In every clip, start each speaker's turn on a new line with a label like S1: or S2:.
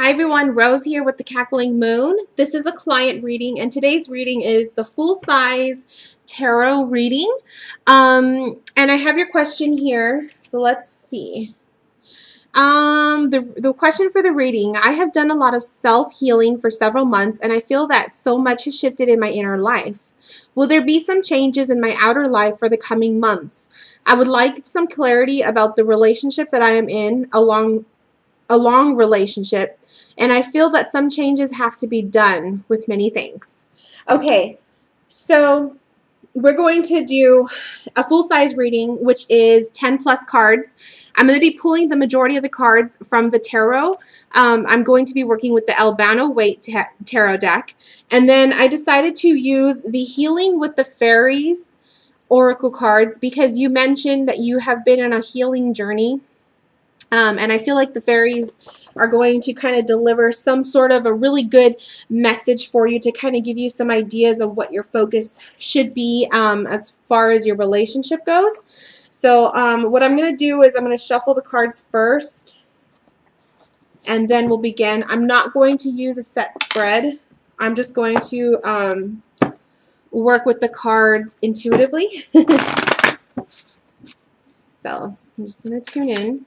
S1: Hi everyone, Rose here with the Cackling Moon. This is a client reading, and today's reading is the full-size tarot reading. And I have your question here, so let's see. The question for the reading: I have done a lot of self-healing for several months, and I feel that so much has shifted in my inner life. Will there be some changes in my outer life for the coming months? I would like some clarity about the relationship that I am in, a long relationship, and I feel that some changes have to be done. With many thanks. Okay, so we're going to do a full-size reading, which is 10 plus cards. I'm going to be pulling the majority of the cards from the tarot. I'm going to be working with the Albano Waite tarot deck, and then I decided to use the Healing with the Fairies oracle cards because you mentioned that you have been on a healing journey. And I feel like the fairies are going to kind of deliver some sort of a really good message for you to kind of give you some ideas of what your focus should be as far as your relationship goes. So what I'm going to do is I'm going to shuffle the cards first, and then we'll begin. I'm not going to use a set spread. I'm just going to work with the cards intuitively. So I'm just going to tune in.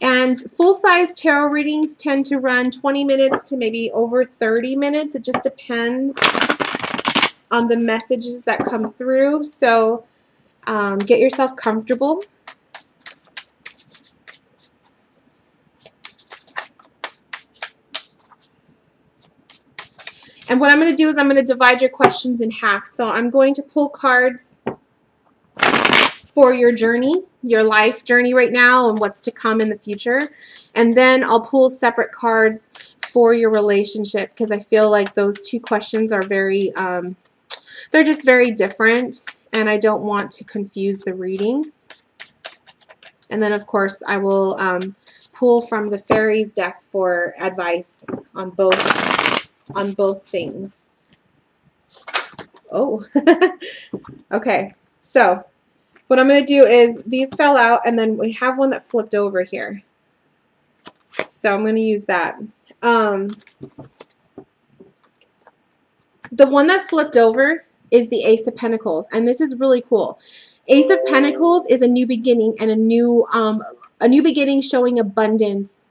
S1: And full-size tarot readings tend to run 20 minutes to maybe over 30 minutes. It just depends on the messages that come through. So get yourself comfortable. And what I'm going to do is I'm going to divide your questions in half. So I'm going to pull cards for your journey, your life journey right now, and what's to come in the future. And then I'll pull separate cards for your relationship because I feel like those two questions are very, they're just very different, and I don't want to confuse the reading. And then, of course, I will pull from the Fairies deck for advice on both things. Oh, okay. So what I'm going to do is these fell out, and then we have one that flipped over here. So I'm going to use that. The one that flipped over is the Ace of Pentacles, and this is really cool. Ace of Pentacles is a new beginning, and a new beginning showing abundance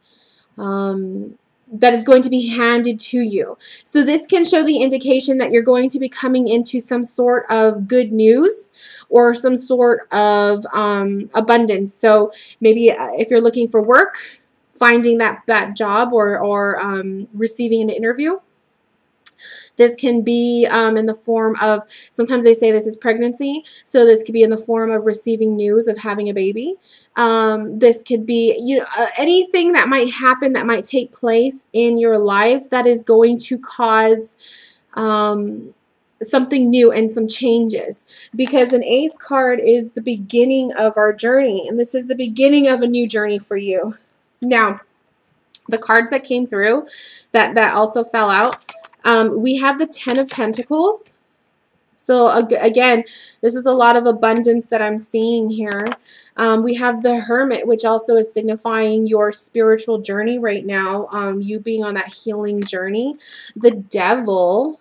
S1: that is going to be handed to you. So this can show the indication that you're going to be coming into some sort of good news or some sort of abundance. So maybe if you're looking for work, finding that job or receiving an interview. This can be in the form of, sometimes they say this is pregnancy, so this could be in the form of receiving news of having a baby. This could be, anything that might happen, that might take place in your life that is going to cause something new and some changes. Because an Ace card is the beginning of our journey, and this is the beginning of a new journey for you. Now, the cards that came through that also fell out, we have the Ten of Pentacles. So again, this is a lot of abundance that I'm seeing here. We have the Hermit, which also is signifying your spiritual journey right now, you being on that healing journey. The Devil.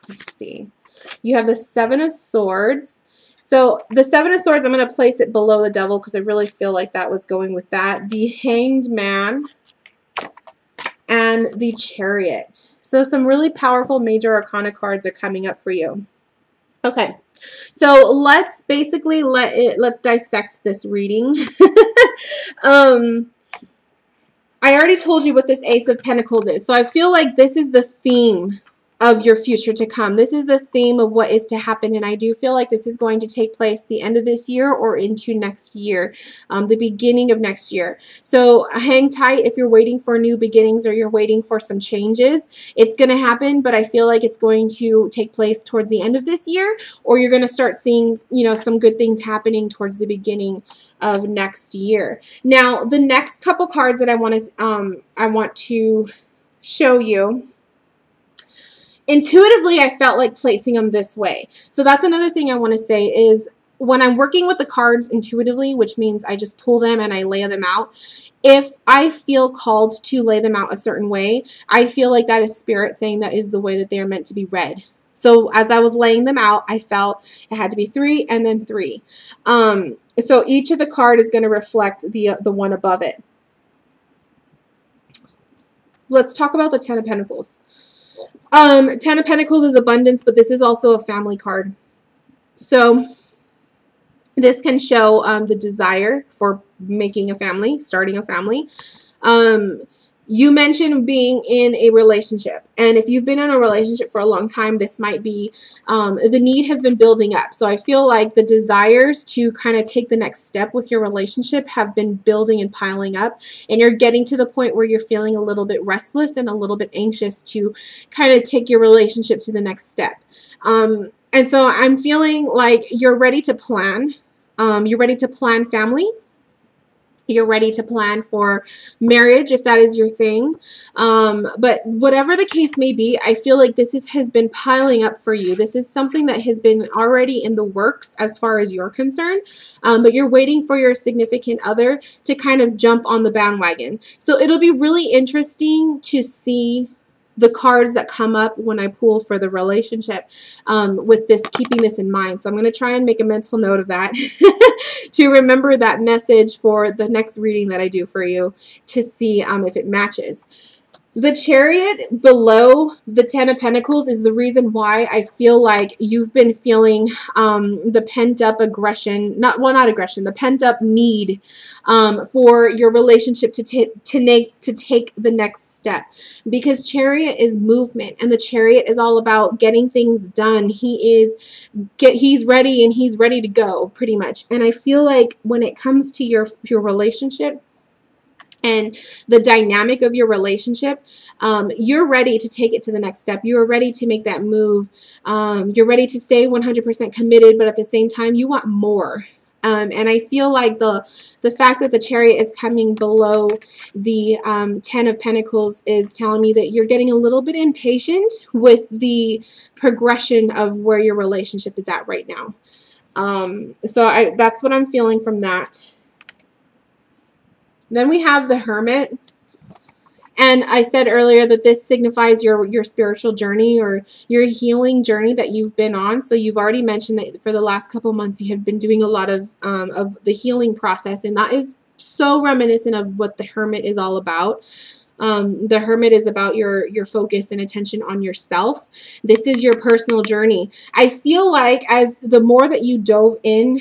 S1: Let's see. You have the Seven of Swords. So the Seven of Swords, I'm going to place it below the Devil because I really feel like that was going with that. The Hanged Man and the Chariot. So some really powerful major arcana cards are coming up for you. Okay, so let's basically let's dissect this reading. I already told you what this Ace of Pentacles is, so I feel like this is the theme of your future to come. This is the theme of what is to happen, and I do feel like this is going to take place the end of this year or into next year, the beginning of next year. So hang tight if you're waiting for new beginnings or you're waiting for some changes. It's going to happen, but I feel like it's going to take place towards the end of this year, or you're going to start seeing, some good things happening towards the beginning of next year. Now, the next couple cards that I want to show you Intuitively, I felt like placing them this way. So that's another thing I want to say is when I'm working with the cards intuitively, which means I just pull them and I lay them out, if I feel called to lay them out a certain way, I feel like that is spirit saying that is the way that they are meant to be read. So as I was laying them out, I felt it had to be 3 and then 3. So each of the card is going to reflect the one above it. Let's talk about the 10 of Pentacles. 10 of Pentacles is abundance, but this is also a family card. So this can show the desire for making a family, starting a family. You mentioned being in a relationship. And if you've been in a relationship for a long time, this might be, the need has been building up. So I feel like the desires to kind of take the next step with your relationship have been building and piling up. And you're getting to the point where you're feeling a little bit restless and a little bit anxious to kind of take your relationship to the next step. And so I'm feeling like you're ready to plan. You're ready to plan family. You're ready to plan for marriage if that is your thing. But whatever the case may be, I feel like this has been piling up for you. This is something that has been already in the works as far as you're concerned. But you're waiting for your significant other to kind of jump on the bandwagon. So it'll be really interesting to see the cards that come up when I pull for the relationship with this, keeping this in mind. So I'm going to try and make a mental note of that to remember that message for the next reading that I do for you to see if it matches. The Chariot below the 10 of Pentacles is the reason why I feel like you've been feeling the pent-up aggression, not aggression, the pent-up need for your relationship to take the next step. Because Chariot is movement, and the Chariot is all about getting things done. He's ready, and he's ready to go, pretty much. And I feel like when it comes to your relationship, and the dynamic of your relationship, you're ready to take it to the next step. You are ready to make that move. You're ready to stay 100% committed, but at the same time, you want more. And I feel like the fact that the Chariot is coming below the 10 of Pentacles is telling me that you're getting a little bit impatient with the progression of where your relationship is at right now. So that's what I'm feeling from that. Then we have the Hermit. And I said earlier that this signifies your spiritual journey or your healing journey that you've been on. So you've already mentioned that for the last couple months you have been doing a lot of the healing process. And that is so reminiscent of what the Hermit is all about. The Hermit is about your focus and attention on yourself. This is your personal journey. I feel like as the more that you dove in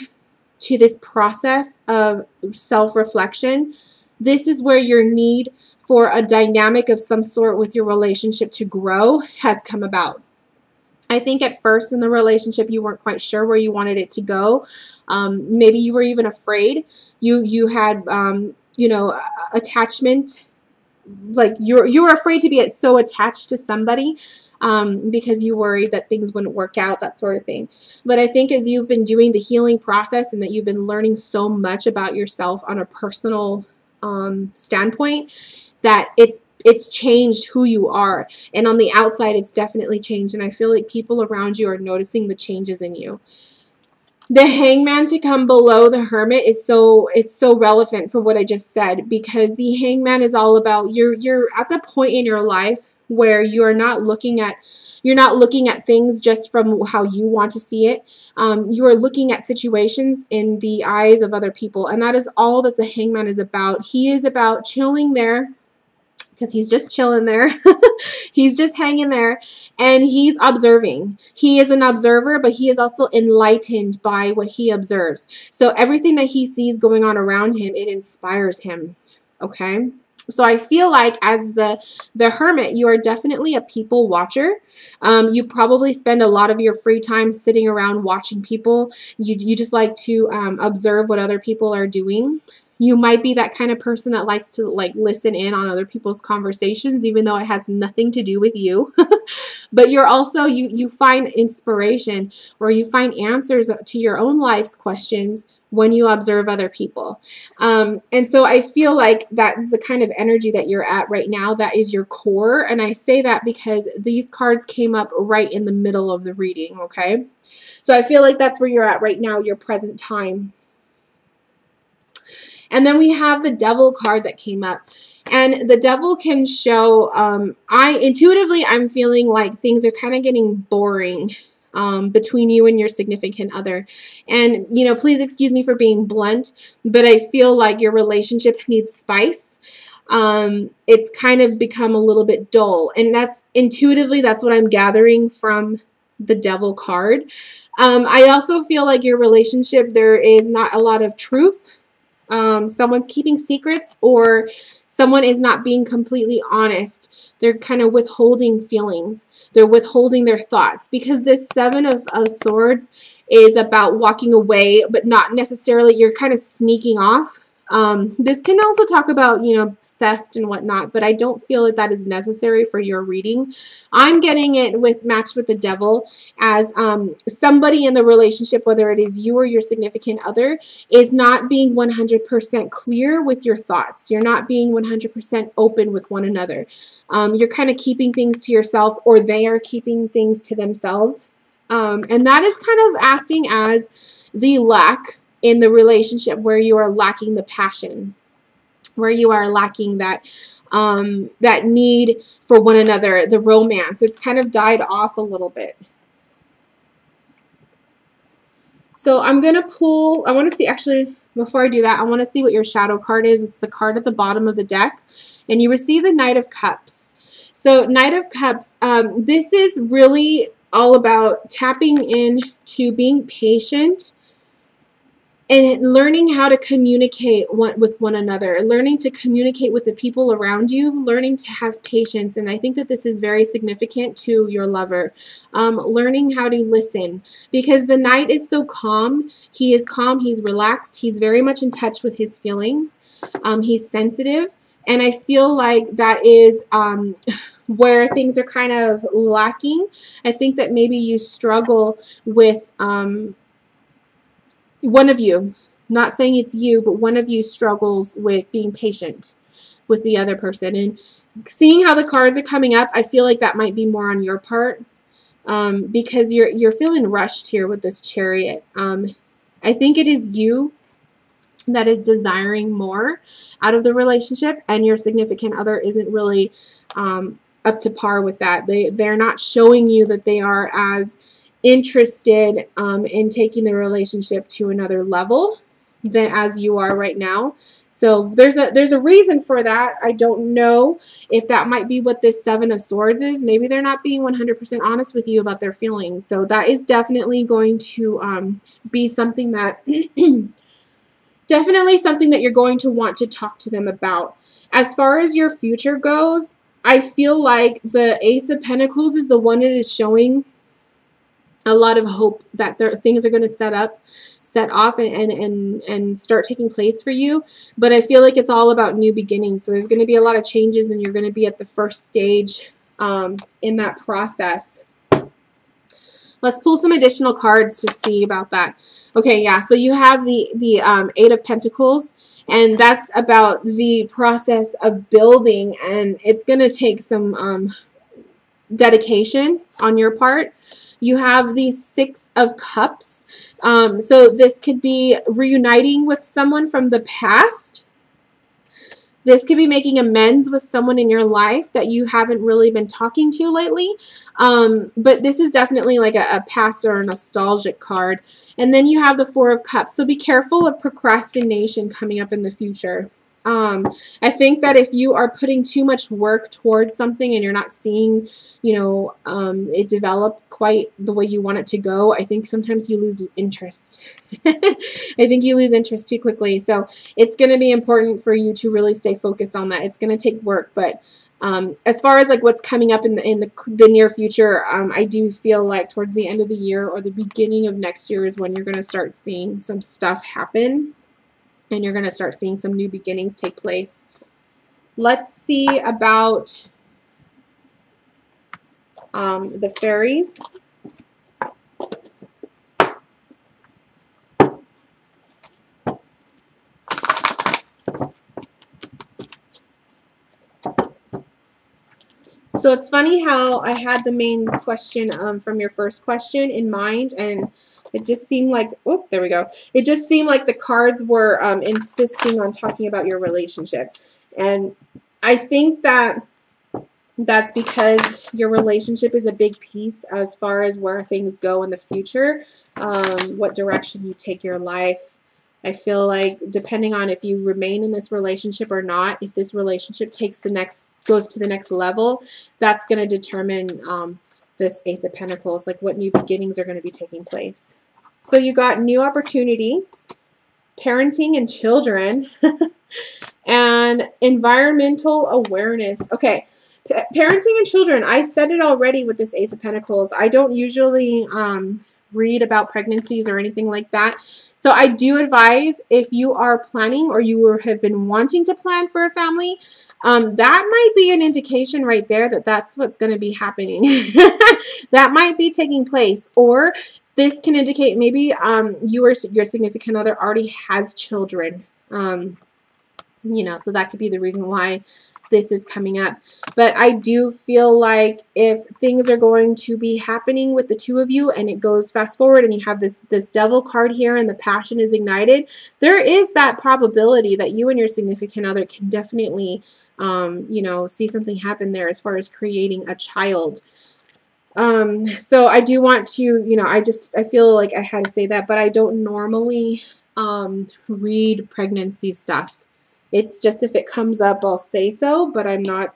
S1: to this process of self-reflection, this is where your need for a dynamic of some sort with your relationship to grow has come about. I think at first in the relationship you weren't quite sure where you wanted it to go. Maybe you were even afraid. You had you know, attachment. Like you were afraid to be so attached to somebody because you worried that things wouldn't work out, that sort of thing. But I think as you've been doing the healing process and that you've been learning so much about yourself on a personal standpoint, that it's changed who you are, and on the outside it's definitely changed, and I feel like people around you are noticing the changes in you. The Hangman to come below the Hermit is so relevant for what I just said, because the Hangman is all about you're at the point in your life where you're not looking at things just from how you want to see it. You are looking at situations in the eyes of other people, and that is all that the Hangman is about. He is about chilling there, because he's just chilling there. He's just hanging there, and he's observing. He is an observer, but he is also enlightened by what he observes. So everything that he sees going on around him, it inspires him. Okay? So I feel like as the Hermit, you are definitely a people watcher. You probably spend a lot of your free time sitting around watching people. You just like to observe what other people are doing. You might be that kind of person that likes to listen in on other people's conversations, even though it has nothing to do with you. But you're also, you find inspiration, or you find answers to your own life's questions when you observe other people. And so I feel like that's the kind of energy that you're at right now. That is your core. And I say that because these cards came up right in the middle of the reading, okay? So I feel like that's where you're at right now, your present time. And then we have the Devil card that came up. And the Devil can show, I'm feeling like things are kind of getting boring between you and your significant other. And, you know, please excuse me for being blunt, but I feel like your relationship needs spice. It's kind of become a little bit dull. And that's intuitively, that's what I'm gathering from the Devil card. I also feel like your relationship, there is not a lot of truth. Someone's keeping secrets, or someone is not being completely honest. They're kind of withholding feelings. They're withholding their thoughts, because this Seven of Swords is about walking away, but not necessarily, you're kind of sneaking off. This can also talk about, you know, theft and whatnot, but I don't feel that that is necessary for your reading. I'm getting it matched with the Devil as somebody in the relationship, whether it is you or your significant other, is not being 100% clear with your thoughts. You're not being 100% open with one another. You're kind of keeping things to yourself, or they are keeping things to themselves. And that is kind of acting as the lack in the relationship, where you are lacking the passion, where you are lacking that that need for one another, the romance. It's kind of died off a little bit. So I'm going to pull, I want to see, actually, before I do that, I want to see what your shadow card is. It's the card at the bottom of the deck. And you receive the Knight of Cups. So Knight of Cups, this is really all about tapping into being patient and learning how to communicate with one another, learning to communicate with the people around you, learning to have patience. And I think that this is very significant to your lover. Learning how to listen, because the Knight is so calm. He is calm. He's relaxed. He's very much in touch with his feelings. He's sensitive. And I feel like that is where things are kind of lacking. I think that maybe you struggle with one of you, not saying it's you, but one of you struggles with being patient with the other person. And seeing how the cards are coming up, I feel like that might be more on your part, because you're feeling rushed here with this Chariot. I think it is you that is desiring more out of the relationship, and your significant other isn't really up to par with that. They're not showing you that they are as interested in taking the relationship to another level than as you are right now. So there's a reason for that. I don't know if that might be what this Seven of Swords is. Maybe they're not being 100% honest with you about their feelings. So that is definitely going to be something that definitely something that you're going to want to talk to them about. As far as your future goes, I feel like the Ace of Pentacles is the one that is showing a lot of hope that things are going to set off and start taking place for you. But I feel like it's all about new beginnings. So there's going to be a lot of changes, and you're going to be at the first stage in that process. Let's pull some additional cards to see about that. Okay, yeah, so you have the Eight of Pentacles, and that's about the process of building, and it's going to take some dedication on your part. You have the Six of Cups. So this could be reuniting with someone from the past. This could be making amends with someone in your life that you haven't really been talking to lately. But this is definitely like a past or a nostalgic card. And then you have the Four of Cups. So be careful of procrastination coming up in the future. I think that if you are putting too much work towards something and you're not seeing, you know, it develop quite the way you want it to go, I think sometimes you lose interest. I think you lose interest too quickly. So it's going to be important for you to really stay focused on that. It's going to take work, but as far as like what's coming up in the near future, I do feel like towards the end of the year or the beginning of next year is when you're going to start seeing some stuff happen. And you're going to start seeing some new beginnings take place. Let's see about the Fairies. So it's funny how I had the main question from your first question in mind, and it just seemed like, oh, there we go. It just seemed like the cards were insisting on talking about your relationship. And I think that that's because your relationship is a big piece as far as where things go in the future, what direction you take your life. I feel like depending on if you remain in this relationship or not, if this relationship goes to the next level, that's going to determine this Ace of Pentacles, like what new beginnings are going to be taking place. So you got new opportunity, parenting and children, and environmental awareness. Okay. Parenting and children, I said it already with this Ace of Pentacles. I don't usually read about pregnancies or anything like that. So I do advise if you are planning or you have been wanting to plan for a family, that might be an indication right there that that's what's going to be happening. That might be taking place. Or this can indicate maybe your significant other already has children. You know, so that could be the reason why this is coming up. But I do feel like if things are going to be happening with the two of you and it goes fast forward and you have this devil card here and the passion is ignited, there is that probability that you and your significant other can definitely, you know, see something happen there as far as creating a child. So I do want to, you know, I feel like I had to say that, but I don't normally read pregnancy stuff. It's just if it comes up, I'll say so, but I'm not,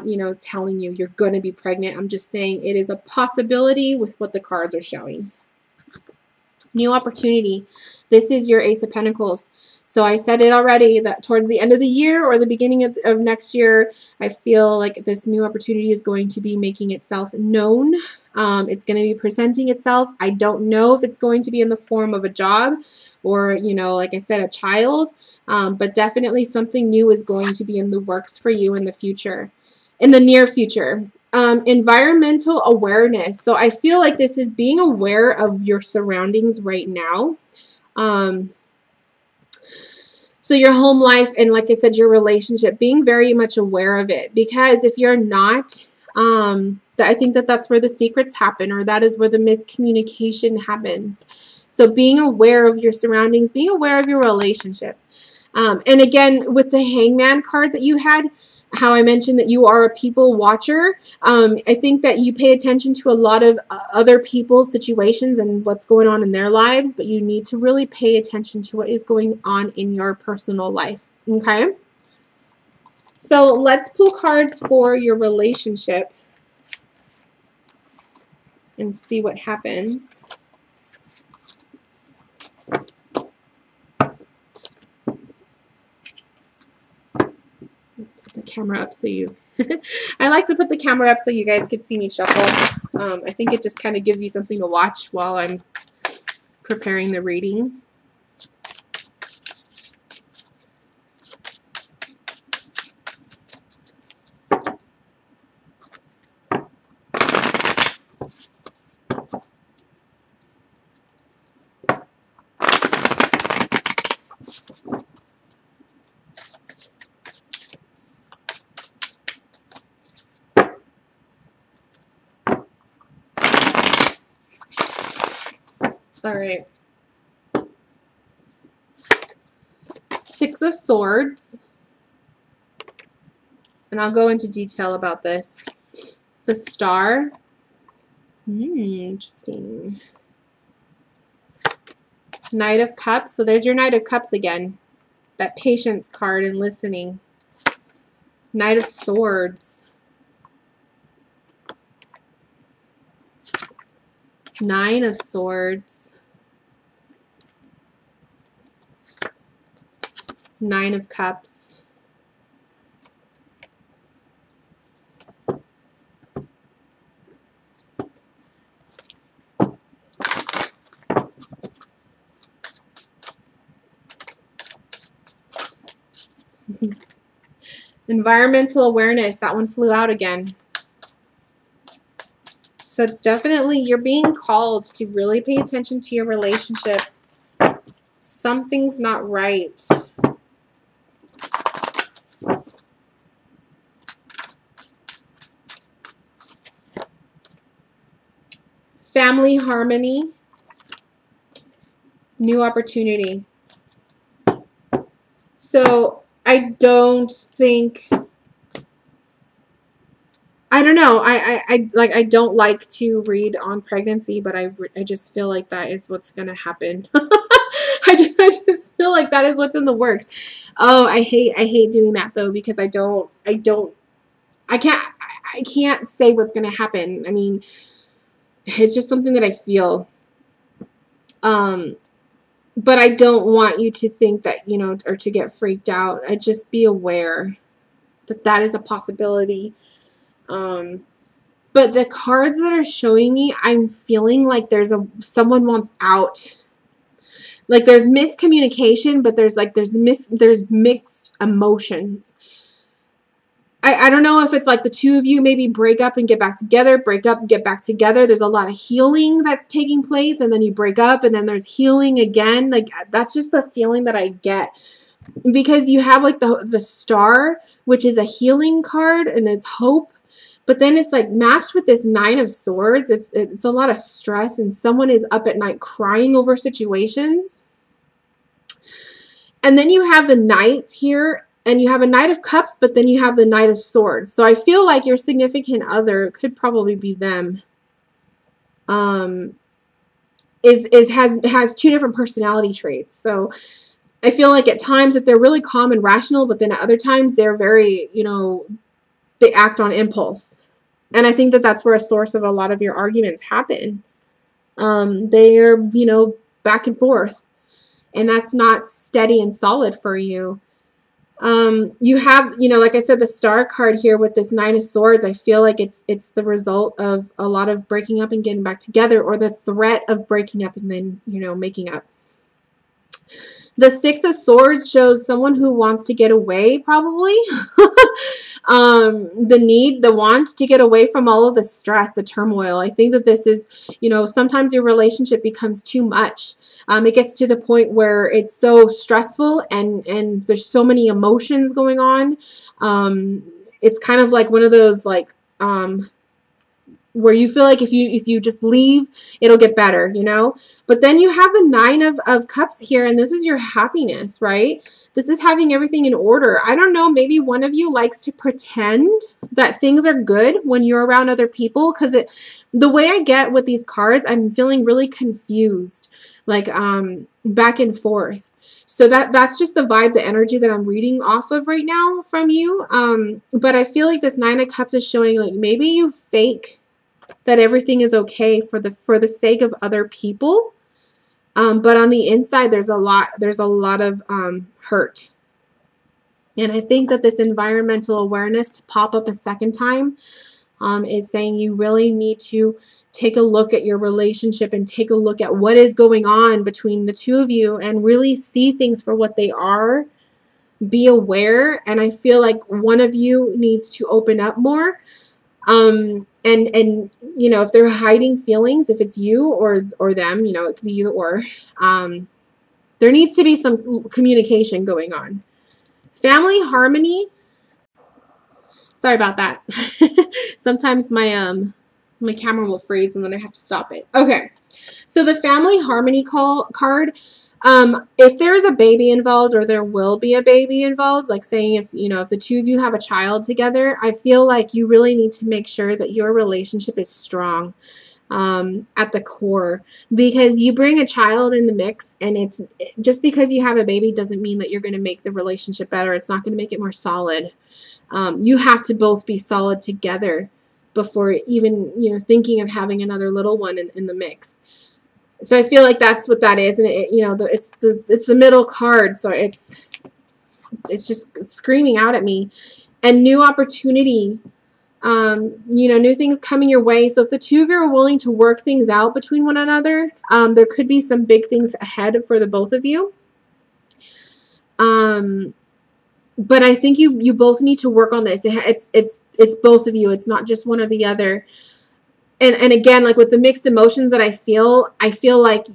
S1: you know, telling you you're going to be pregnant. I'm just saying it is a possibility with what the cards are showing. New opportunity. This is your Ace of Pentacles. So I said it already that towards the end of the year or the beginning of next year, I feel like this new opportunity is going to be making itself known. It's going to be presenting itself. I don't know if it's going to be in the form of a job or, you know, like I said, a child, but definitely something new is going to be in the works for you in the future, in the near future. Environmental awareness. So I feel like this is being aware of your surroundings right now. So your home life and, like I said, your relationship, being very much aware of it. Because if you're not, I think that that's where the secrets happen, or that is where the miscommunication happens. So being aware of your surroundings, being aware of your relationship. And again, with the Hangman card that you had, how I mentioned that you are a people watcher, I think that you pay attention to a lot of other people's situations and what's going on in their lives, but you need to really pay attention to what is going on in your personal life, okay? So let's pull cards for your relationship and see what happens. The camera up so you I like to put the camera up so you guys could see me shuffle. I think it just kind of gives you something to watch while I'm preparing the reading. All right. Six of Swords. And I'll go into detail about this. The Star. Interesting. Knight of Cups. So there's your Knight of Cups again. That patience card and listening. Knight of Swords. Nine of Swords. Nine of Cups. Environmental awareness. That one flew out again. So it's definitely, you're being called to really pay attention to your relationship. Something's not right. family harmony, new opportunity. So I don't think, I don't know. I don't like to read on pregnancy, but I just feel like that is what's going to happen. I just feel like that is what's in the works. Oh, I hate doing that though, because I can't say what's going to happen. I mean, it's just something that I feel. But I don't want you to think that, you know, or to get freaked out. I just be aware that that is a possibility. But the cards that are showing me, I'm feeling like someone wants out. Like there's miscommunication, but there's mixed emotions. I don't know if it's like the two of you maybe break up and get back together, break up and get back together. There's a lot of healing that's taking place, and then you break up and then there's healing again. Like that's just the feeling that I get, because you have like the star, which is a healing card and it's hope, but then it's like matched with this 9 of Swords. It's a lot of stress, and someone is up at night crying over situations. And then you have the Knight here, and you have a Knight of Cups, but then you have the Knight of Swords. So I feel like your significant other could probably be them. Has 2 different personality traits. So I feel like at times that they're really calm and rational, but then at other times they're very, you know, they act on impulse. And I think that that's where a source of a lot of your arguments happen. They're, you know, back and forth, and that's not steady and solid for you. You have, you know, like I said, the Star card here with this 9 of Swords. I feel like it's the result of a lot of breaking up and getting back together, or the threat of breaking up and then, you know, making up. The 6 of Swords shows someone who wants to get away, probably. The want to get away from all of the stress, the turmoil. I think that this is, you know, sometimes your relationship becomes too much. It gets to the point where it's so stressful and there's so many emotions going on. It's kind of like one of those, like, where you feel like if you just leave, it'll get better, you know? But then you have the 9 of Cups here, and this is your happiness, right? This is having everything in order. I don't know, maybe one of you likes to pretend that things are good when you're around other people, because the way I get with these cards, I'm feeling really confused, like back and forth. So that's just the vibe, the energy that I'm reading off of right now from you. But I feel like this 9 of Cups is showing like maybe you fake that everything is okay for the sake of other people, but on the inside there's a lot of hurt. And I think that this environmental awareness to pop up a second time is saying you really need to take a look at your relationship and take a look at what is going on between the two of you and really see things for what they are. Be aware, and I feel like one of you needs to open up more. And you know, if they're hiding feelings, if it's you or them, you know, it could be either or. There needs to be some communication going on. Family harmony. Sorry about that. Sometimes my camera will freeze and then I have to stop it. Okay. So the family harmony card, if there is a baby involved, or there will be a baby involved, like saying if the two of you have a child together, I feel like you really need to make sure that your relationship is strong at the core, because you bring a child in the mix, and it's just because you have a baby doesn't mean that you're going to make the relationship better. It's not going to make it more solid. You have to both be solid together before even thinking of having another little one in the mix. So I feel like that's what that is, and it's the middle card, so it's just screaming out at me. And new opportunity, new things coming your way. So if the two of you are willing to work things out between one another, there could be some big things ahead for the both of you. But I think you both need to work on this. It's both of you. It's not just one or the other. And again, like with the mixed emotions that I feel like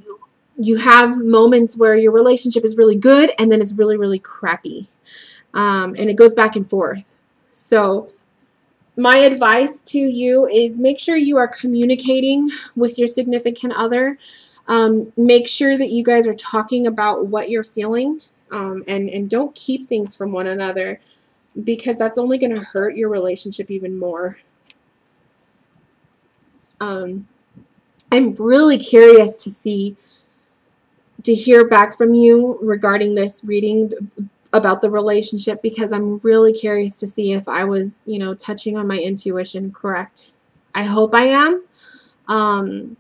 S1: you have moments where your relationship is really good, and then it's really, really crappy. And it goes back and forth. So My advice to you is make sure you are communicating with your significant other. Make sure that you guys are talking about what you're feeling, and don't keep things from one another, because that's only going to hurt your relationship even more. I'm really curious to hear back from you regarding this reading about the relationship, because I'm really curious to see if I was, touching on my intuition correct. I hope I am. Um,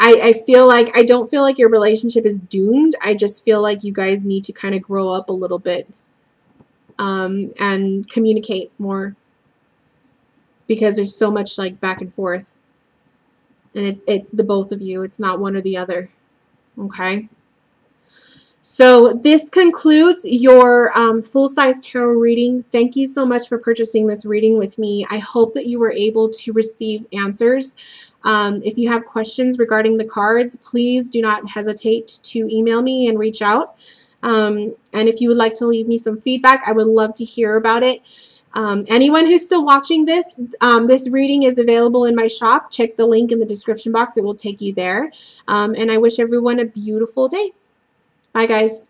S1: I feel like I don't feel like your relationship is doomed. I just feel like you guys need to kind of grow up a little bit, and communicate more, because there's so much like back and forth, and it's the both of you. It's not one or the other. Okay. So this concludes your full-size tarot reading. Thank you so much for purchasing this reading with me. I hope that you were able to receive answers. If you have questions regarding the cards, please do not hesitate to email me and reach out. And if you would like to leave me some feedback, I would love to hear about it. Anyone who's still watching this, this reading is available in my shop. Check the link in the description box. It will take you there. And I wish everyone a beautiful day. Bye, guys.